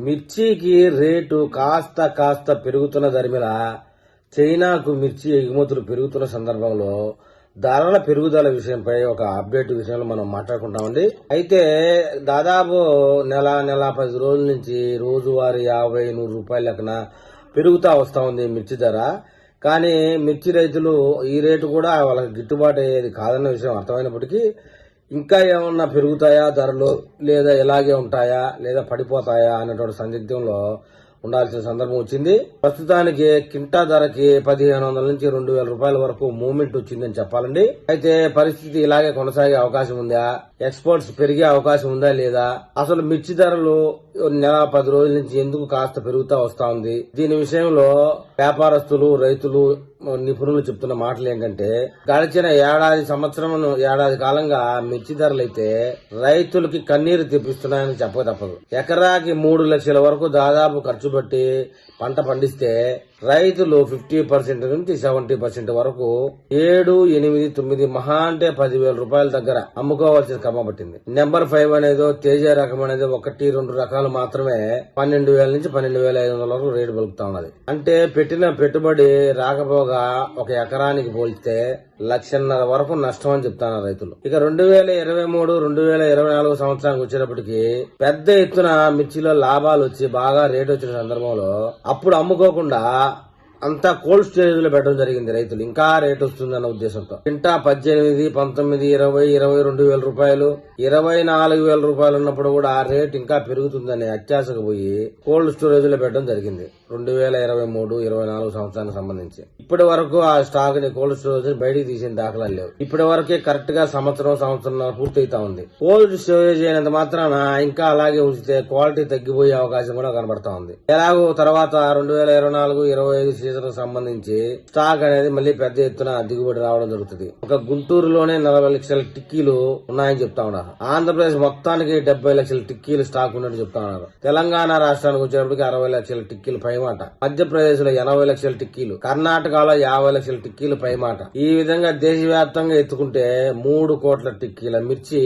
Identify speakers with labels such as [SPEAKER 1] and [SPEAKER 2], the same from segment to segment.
[SPEAKER 1] మిర్చికి రేటు కాస్త పెరుగుతున్న ధరిమిల చైనాకు మిర్చి ఎగుమతులు పెరుగుతున్న సందర్భంలో ధరల పెరుగుదల విషయంపై ఒక అప్డేట్ విషయంలో మనం మాట్లాడుకుంటామండి. అయితే దాదాపు నెల 10 రోజుల నుంచి రోజువారీ 50-100 రూపాయల లెక్కన పెరుగుతా వస్తా ఉంది మిర్చి ధర. కానీ మిర్చి రైతులు ఈ రేటు కూడా వాళ్ళకి గిట్టుబాటు అయ్యేది కాదన్న విషయం అర్థమైనప్పటికీ ఇంకా ఏమన్నా పెరుగుతాయా ధరలు, లేదా ఇలాగే ఉంటాయా, లేదా పడిపోతాయా అనేటువంటి సందిగ్ధంలో ఉండాల్సిన సందర్భం వచ్చింది. ప్రస్తుతానికి కింటా ధరకి 1500 నుంచి 2000 రూపాయల వరకు మూవ్మెంట్ వచ్చిందని చెప్పాలండి. అయితే పరిస్థితి ఇలాగే కొనసాగే అవకాశం ఉందా, ఎక్స్పోర్ట్స్ పెరిగే అవకాశం ఉందా లేదా, అసలు మిర్చి ధరలు నెల 10 రోజుల నుంచి ఎందుకు కాస్త పెరుగుతా వస్తా ఉంది, దీని విషయంలో వ్యాపారస్తులు, రైతులు, నిపుణులు చెప్తున్న మాటలు ఏంటంటే గడిచిన ఏడాది కాలంగా మిర్చి ధరలైతే రైతులకి కన్నీరు తెప్పిస్తున్నాయని చెప్పక తప్పదు. ఎకరాకి 3 లక్షల వరకు దాదాపు ఖర్చు పెట్టి పంట పండిస్తే రైతులు 50% నుంచి 70% వరకు 7, 8, 9 మహా అంటే 10,000 రూపాయల దగ్గర అమ్ముకోవాల్సిన క్రమం పట్టింది. నెంబర్ 5 అనేదో తేజ రకం అనేది 1-2 రకాలు మాత్రమే 12,000 నుంచి 12,500 వరకు రేటు పలుకుతా ఉన్నది. అంటే పెట్టిన పెట్టుబడి రాకపోగా ఒక ఎకరానికి పోల్చితే 1,50,000 వరకు నష్టం అని చెప్తున్నారు రైతులు. ఇక 2023, 2024 సంవత్సరానికి వచ్చేటప్పటికి పెద్ద ఎత్తున మిర్చిలో లాభాలు వచ్చి బాగా రేటు వచ్చిన సందర్భంలో అప్పుడు అమ్ముకోకుండా అంతా కోల్డ్ స్టోరేజ్ లో పెట్టడం జరిగింది. రైతులు ఇంకా రేట్ వస్తుందన్న ఉద్దేశంతో కింటా 18, 19, 20, 22,000 రూపాయలు, 24,000 రూపాయలు ఉన్నప్పుడు కూడా ఆ రేట్ ఇంకా పెరుగుతుందని అత్యాశకు పోయి కోల్డ్ స్టోరేజ్ లో పెట్టడం జరిగింది 2023, 24 సంవత్సరానికి సంబంధించి. ఇప్పటి వరకు ఆ స్టాక్ ని కోల్డ్ స్టోరేజ్ బయటికి తీసిన దాఖలాలు లేవు. ఇప్పటి వరకే కరెక్ట్ గా సంవత్సరం పూర్తయితా ఉంది. కోల్డ్ స్టోరేజ్ అయినంత మాత్రాన ఇంకా అలాగే ఉంచితే క్వాలిటీ తగ్గిపోయే అవకాశం కూడా కనబడతా ఉంది. ఎలాగో తర్వాత 2024, 25 సీజన్ సంబంధించి స్టాక్ అనేది మళ్ళీ పెద్ద ఎత్తున దిగుబడి రావడం జరుగుతుంది. ఒక గుంటూరులోనే 40 లక్షల టిక్కీలు ఉన్నాయని చెప్తా ఉన్నారు. ఆంధ్రప్రదేశ్ మొత్తానికి 70 లక్షల టిక్కీలు స్టాక్ ఉన్నట్టు చెప్తా ఉన్నారు. తెలంగాణ రాష్ట్రానికి వచ్చేటప్పటికి 60 లక్షల టిక్కీలు పైమాట, మధ్యప్రదేశ్ లో 80 లక్షల టిక్కీలు, కర్ణాటకలో 50 లక్షల టిక్కీలు పైమాట. ఈ విధంగా దేశవ్యాప్తంగా ఎత్తుకుంటే 3 కోట్ల టిక్కీల మిర్చి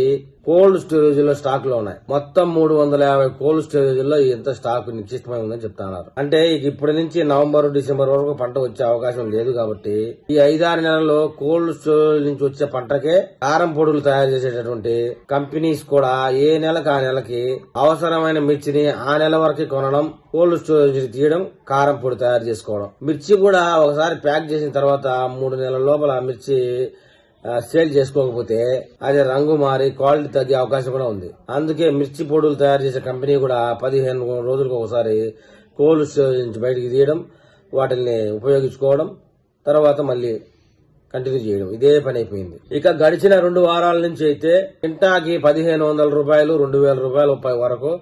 [SPEAKER 1] కోల్డ్ స్టోరేజ్ లో స్టాక్ లో ఉన్నాయి. మొత్తం 350 కోల్డ్ స్టోరేజ్ లో ఎంత స్టాక్ నిశ్చితమై ఉందని చెప్తున్నారు. అంటే ఇప్పటి నుంచి నవంబర్, డిసెంబర్ వరకు పంట వచ్చే అవకాశం లేదు కాబట్టి ఈ 5-6 నెలల్లో కోల్డ్ స్టోరేజ్ నుంచి వచ్చే పంటకే కారం పొడులు తయారు చేసేటటువంటి కంపెనీస్ కూడా ఏ నెలకు ఆ నెలకి అవసరమైన మిర్చిని ఆ నెల వరకు కొనడం, కోల్డ్ స్టోరేజ్ తీయడం, కారం పొడి తయారు చేసుకోవడం. మిర్చి కూడా ఒకసారి ప్యాక్ చేసిన తర్వాత 3 నెలల లోపల మిర్చి సేల్ చేసుకోకపోతే అది రంగు మారి క్వాలిటీ తగ్గే అవకాశం కూడా ఉంది. అందుకే మిర్చి పొడులు తయారు చేసే కంపెనీ కూడా 15 రోజులకు ఒకసారి కోల్డ్ స్టోరేజ్ నుంచి బయటికి తీయడం, వాటిని ఉపయోగించుకోవడం, తర్వాత మళ్ళీ కంటిన్యూ చేయడం, ఇదే పని అయిపోయింది. ఇక గడిచిన 2 వారాల నుంచి అయితే కింటాకి 1,500 రూపాయలు, 2,000 రూపాయల వరకు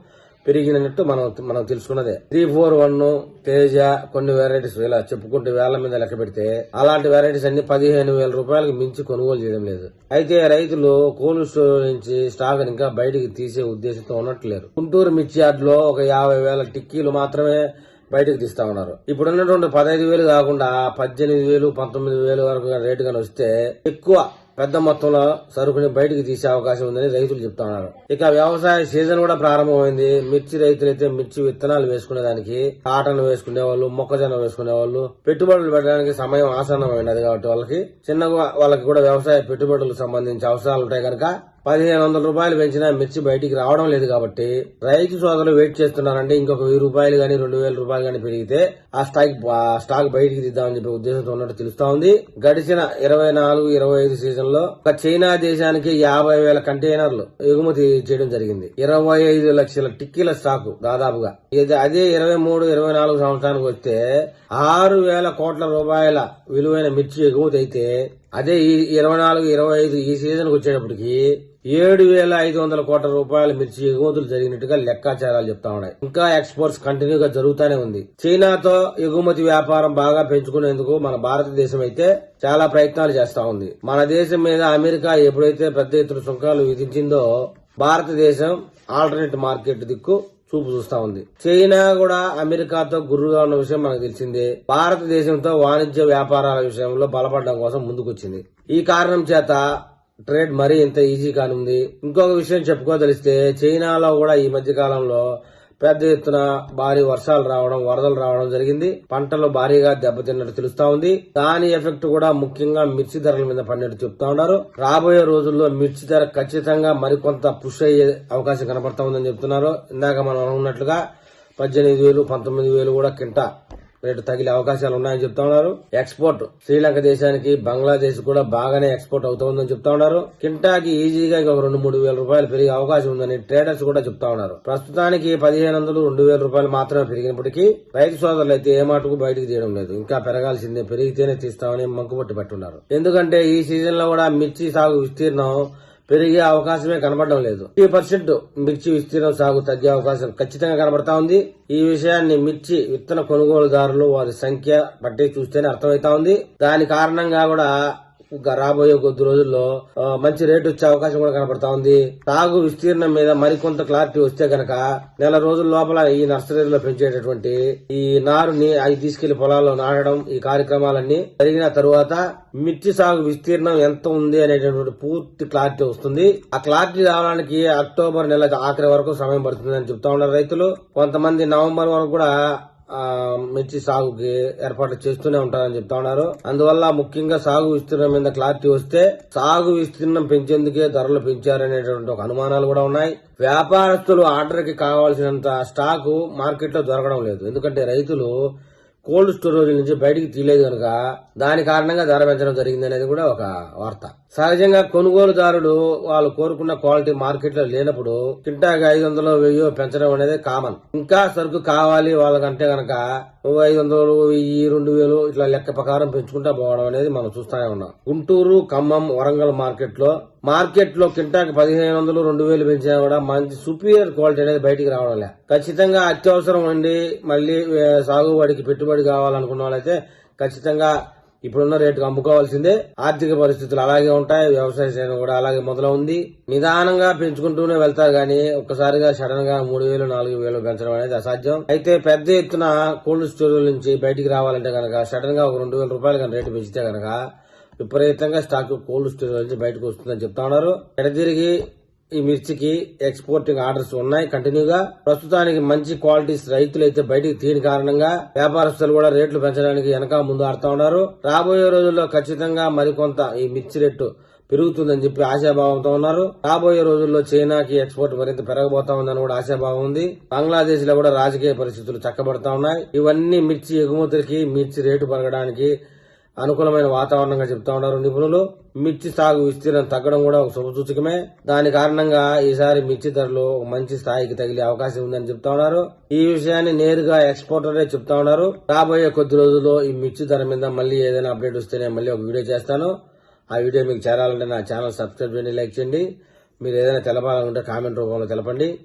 [SPEAKER 1] పెరిగినట్టు మనం తెలుసుకున్నదే. 341, తేజ, కొన్ని వెరైటీస్ ఇలా చెప్పుకుంటే వేల మీద లెక్క పెడితే అలాంటి వెరైటీస్ అన్ని 15,000 రూపాయలకు మించి కొనుగోలు చేయడం లేదు. అయితే రైతులు కోల్డ్ స్టోరేజ్ నుంచి స్టాక్ ఇంకా బయటికి తీసే ఉద్దేశంతో ఉన్నట్లేరు. గుంటూరు మిర్చి యార్డ్ లో ఒక 50,000 టిక్కీలు మాత్రమే బయటకు తీస్తా ఉన్నారు. ఇప్పుడున్నటువంటి 15,000 కాకుండా 18,000, 19,000 వరకు రేటు కానీ వస్తే ఎక్కువ పెద్ద మొత్తంలో సరుకుని బయటికి తీసే అవకాశం ఉందని రైతులు చెప్తా ఉన్నారు. ఇక వ్యవసాయ సీజన్ కూడా ప్రారంభమైంది. మిర్చి రైతులైతే మిర్చి విత్తనాలు వేసుకునేదానికి, కాటన్ వేసుకునే వాళ్ళు, మొక్కజొన్న వేసుకునే వాళ్ళు, పెట్టుబడులు పెట్టడానికి సమయం ఆసన్నమైనది కాబట్టి వాళ్ళకి కూడా వ్యవసాయ పెట్టుబడులకు సంబంధించి అవసరాలు ఉంటాయి కనుక 1,500 రూపాయలు పెంచినా మిర్చి బయటికి రావడం లేదు కాబట్టి రైతు సోదరులు వెయిట్ చేస్తున్నారంటే ఇంకొక 1,000 రూపాయలు గానీ 2,000 రూపాయలు గానీ పెరిగితే ఆ స్టాక్ బయటికి తీద్దామని చెప్పే ఉద్దేశంతో ఉన్నట్టు తెలుస్తా ఉంది. గడిచిన 24, 25 సీజన్ లో ఒక చైనా దేశానికి 50,000 కంటైనర్లు ఎగుమతి చేయడం జరిగింది. 25 లక్షల టిక్కీల స్టాక్ దాదాపుగా. అదే 23, 24 సంవత్సరానికి వస్తే 6,000 కోట్ల రూపాయల విలువైన మిర్చి ఎగుమతి అయితే అదే ఈ 24, 25 ఈ సీజన్ కు వచ్చేటప్పటికి 7,500 కోట్ల రూపాయల మిర్చి ఎగుమతులు జరిగినట్టుగా లెక్కాచారాలు చెప్తా ఉన్నాయి. ఇంకా ఎక్స్పోర్ట్స్ కంటిన్యూగా జరుగుతూనే ఉంది. చైనాతో ఎగుమతి వ్యాపారం బాగా పెంచుకునేందుకు మన భారతదేశం అయితే చాలా ప్రయత్నాలు చేస్తా ఉంది. మన దేశం మీద అమెరికా ఎప్పుడైతే పెద్ద ఎత్తున సుంకాలు విధించిందో భారతదేశం ఆల్టర్నేట్ మార్కెట్ దిక్కు చూపు చూస్తా ఉంది. చైనా కూడా అమెరికాతో గుర్రుగా ఉన్న విషయం మనకు తెలిసిందే. భారతదేశంతో వాణిజ్య వ్యాపారాల విషయంలో బలపడడం కోసం ముందుకొచ్చింది. ఈ కారణం చేత ట్రేడ్ మరీ ఇంత ఈజీ కానుంది. ఇంకొక విషయం చెప్పుకోదలిస్తే చైనాలో కూడా ఈ మధ్య కాలంలో పెద్ద ఎత్తున భారీ వర్షాలు రావడం, వరదలు రావడం జరిగింది. పంటలు భారీగా దెబ్బతిన్నట్టు తెలుస్తా ఉంది. దాని ఎఫెక్ట్ కూడా ముఖ్యంగా మిర్చి ధరల మీద పడినట్టు చెప్తా ఉన్నారు. రాబోయే రోజుల్లో మిర్చి ధర ఖచ్చితంగా మరికొంత పుష్ అయ్యే అవకాశం కనపడతా ఉందని చెప్తున్నారు. ఇందాక మనం అనుకున్నట్లుగా 18,000, 19,000 కూడా కింటా రేటు తగిలే అవకాశాలు ఉన్నాయని చెప్తా ఉన్నారు. ఎక్స్పోర్ట్ శ్రీలంక దేశానికి, బంగ్లాదేశ్ కూడా బాగానే ఎక్స్పోర్ట్ అవుతోందని చెప్తా ఉన్నారు. కింటాకి ఈజీగా ఒక 2-3 వేల రూపాయలు పెరిగే అవకాశం ఉందని ట్రేడర్స్ కూడా చెప్తా ఉన్నారు. ప్రస్తుతానికి 1,500, 2,000 రూపాయలు మాత్రమే పెరిగినప్పటికీ రైతు సోదరులు అయితే ఏ మాటకు బయటకు తీయడం లేదు. ఇంకా పెరగాల్సిందే, పెరిగితేనే తీస్తామని మంకుపట్టి పట్టున్నారు. ఎందుకంటే ఈ సీజన్ లో కూడా మిర్చి సాగు విస్తీర్ణం పెరిగే అవకాశమే కనబడడం లేదు. 50% మిర్చి విస్తీర్ణం సాగు తగ్గే అవకాశం ఖచ్చితంగా కనబడతా ఉంది. ఈ విషయాన్ని మిర్చి విత్తన కొనుగోలుదారులు వారి సంఖ్య బట్టి చూస్తేనే అర్థమవుతా ఉంది. దాని కారణంగా కూడా రాబోయే కొద్ది రోజుల్లో మంచి రేటు వచ్చే అవకాశం కూడా కనపడతా ఉంది. సాగు విస్తీర్ణం మీద మరికొంత క్లారిటీ వస్తే గనక నెల రోజుల లోపల ఈ నర్సరీలో పెంచేటటువంటి ఈ నారుని అవి తీసుకెళ్లి పొలాల్లో నాటడం, ఈ కార్యక్రమాలన్నీ జరిగిన తరువాత మిర్చి సాగు విస్తీర్ణం ఎంత ఉంది అనేటటువంటి పూర్తి క్లారిటీ వస్తుంది. ఆ క్లారిటీ రావడానికి అక్టోబర్ నెల ఆఖరి వరకు సమయం పడుతుందని చెప్తా ఉన్నారు రైతులు. కొంతమంది నవంబర్ వరకు కూడా మిర్చి సాగుకి ఏర్పాట్లు చేస్తూనే ఉంటారని చెప్తా ఉన్నారు. అందువల్ల ముఖ్యంగా సాగు విస్తీర్ణం మీద క్లారిటీ వస్తే సాగు విస్తీర్ణం పెంచేందుకే ధరలు పెంచారనేటువంటి ఒక అనుమానాలు కూడా ఉన్నాయి. వ్యాపారస్తులు ఆర్డర్కి కావాల్సినంత స్టాకు మార్కెట్ లో దొరకడం లేదు. ఎందుకంటే రైతులు కోల్డ్ స్టోరేజ్ నుంచి బయటికి తీయలేదు కనుక దాని కారణంగా ధర పెంచడం జరిగింది అనేది కూడా ఒక వార్త. సహజంగా కొనుగోలుదారుడు వాళ్ళు కోరుకున్న క్వాలిటీ మార్కెట్ లో లేనప్పుడు కింటాకి 500, 1000 పెంచడం అనేది కామన్. ఇంకా సరుకు కావాలి వాళ్ళకంటే గనక 500, 1000, 2000 ఇట్లా లెక్క ప్రకారం పెంచుకుంటా పోవడం అనేది మనం చూస్తానే ఉన్నాం. గుంటూరు, ఖమ్మం, వరంగల్ మార్కెట్ లో కింటాకి 1,500, 2,000 పెంచినా కూడా మంచి సుపీరియర్ క్వాలిటీ అనేది బయటికి రావడం లే. ఖచ్చితంగా అత్యవసరం ఉండి మళ్లీ సాగుబడికి పెట్టుబడి కావాలనుకున్న వాళ్ళైతే ఖచ్చితంగా ఇప్పుడున్న రేటుకు అమ్ముకోవాల్సిందే. ఆర్థిక పరిస్థితులు అలాగే ఉంటాయి, వ్యవసాయ శ్రేణి కూడా అలాగే మొదలవుంది. నిదానంగా పెంచుకుంటూనే వెళ్తారు గానీ ఒక్కసారిగా సడన్ గా 3,000, 4,000 పెంచడం అనేది అసాధ్యం. అయితే పెద్ద ఎత్తున కోల్డ్ స్టోరేజ్ నుంచి బయటికి రావాలంటే కనుక సడన్ గా ఒక 2,000 రూపాయలు కానీ రేటు పెంచితే కనుక విపరీతంగా స్టాక్ కోల్డ్ స్టోరేజ్ నుంచి బయటకు వస్తుందని చెప్తా ఉన్నారు. ఎడతిరిగి ఈ మిర్చికి ఎక్స్పోర్టింగ్ ఆర్డర్స్ ఉన్నాయి కంటిన్యూగా. ప్రస్తుతానికి మంచి క్వాలిటీస్ రైతులు అయితే బయటికి తీయని కారణంగా వ్యాపారస్తులు కూడా రేట్లు పెంచడానికి వెనక ముందు ఆడుతా ఉన్నారు. రాబోయే రోజుల్లో ఖచ్చితంగా మరికొంత ఈ మిర్చి రేటు పెరుగుతుందని చెప్పి ఆశాభావంతో ఉన్నారు. రాబోయే రోజుల్లో చైనాకి ఎక్స్పోర్ట్ మరింత పెరగబోతా ఉందని కూడా ఆశాభావం ఉంది. బంగ్లాదేశ్ లో కూడా రాజకీయ పరిస్థితులు చక్కబడతా ఉన్నాయి. ఇవన్నీ మిర్చి ఎగుమతులకి, మిర్చి రేటు పెరగడానికి అనుకూలమైన వాతావరణంగా చెప్తా ఉన్నారు నిపుణులు. మిర్చి సాగు విస్తీర్ణం తగ్గడం కూడా ఒక శుభసూచకమే. దాని కారణంగా ఈసారి మిర్చి ధరలు మంచి స్థాయికి తగిలే అవకాశం ఉందని చెప్తా ఉన్నారు. ఈ విషయాన్ని నేరుగా ఎక్స్పోర్టరే చెప్తా ఉన్నారు. రాబోయే కొద్ది రోజుల్లో ఈ మిర్చి ధర మీద మళ్ళీ ఏదైనా అప్డేట్ వస్తేనే మళ్ళీ ఒక వీడియో చేస్తాను. ఆ వీడియో మీకు చేరాలంటే నా ఛానల్ సబ్స్క్రైబ్ చేయండి, లైక్ చేయండి. మీరు ఏదైనా తెలపాలనుకుంటే కామెంట్ రూపంలో తెలపండి.